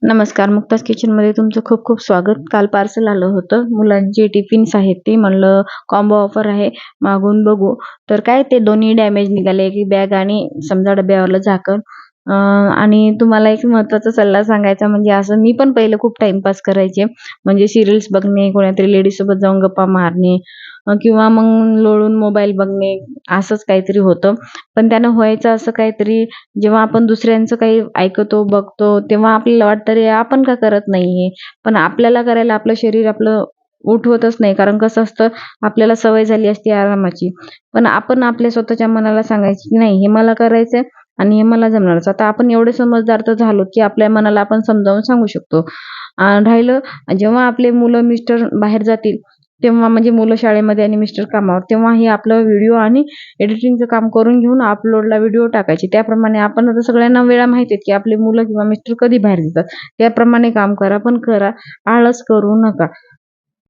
नमस्कार, मुक्ताज किचनमध्ये तुमचं खूप खूप स्वागत. काल पार्सल आलं होतं. मुलांचे टिफिन्स आहेत ते. म्हणलं कॉम्बो ऑफर आहे, मागवून बघू. तर काय ते दोन्ही डॅमेज निघाले. एक बॅग आणि समजा डब्यावरलं झाकण. आणि तुम्हाला एक महत्त्वाचा सल्ला सांगायचा म्हणजे असं मी पण पहिलं खूप टाईमपास करायचे. म्हणजे सीरियल्स बघणे, कोणातरी लेडीजसोबत जाऊन गप्पा मारणे किंवा मग लोळून मोबाईल बघणे, असंच काहीतरी होतं. पण त्यानं व्हायचं असं काहीतरी, जेव्हा आपण दुसऱ्यांचं काही ऐकतो, बघतो, तेव्हा आपल्याला वाटतं अरे आपण का करत नाहीये? पण आपल्याला करायला आपलं शरीर आपलं उठवतच नाही. कारण कसं असतं, आपल्याला सवय झाली असते आरामाची. पण आपण आपल्या स्वतःच्या मनाला सांगायचं की नाही हे मला करायचंय आणि हे मला जमणारच. आता आपण एवढे समजदार तर झालो की आपल्या मनाला आपण समजावून सांगू शकतो. राहिलं जेव्हा आपले मुलं मिस्टर बाहेर जातील, तेव्हा म्हणजे मुलं शाळेमध्ये आणि मिस्टर कामावर, तेव्हा हे आपलं व्हिडिओ आणि एडिटिंगचं काम करून घेऊन अपलोडला व्हिडिओ टाकायचे. त्याप्रमाणे आपण आता सगळ्यांना वेळा माहिती आहेत, की आपले मुलं किंवा मिस्टर कधी बाहेर जातात. त्याप्रमाणे काम करा, पण करा. आळस करू नका.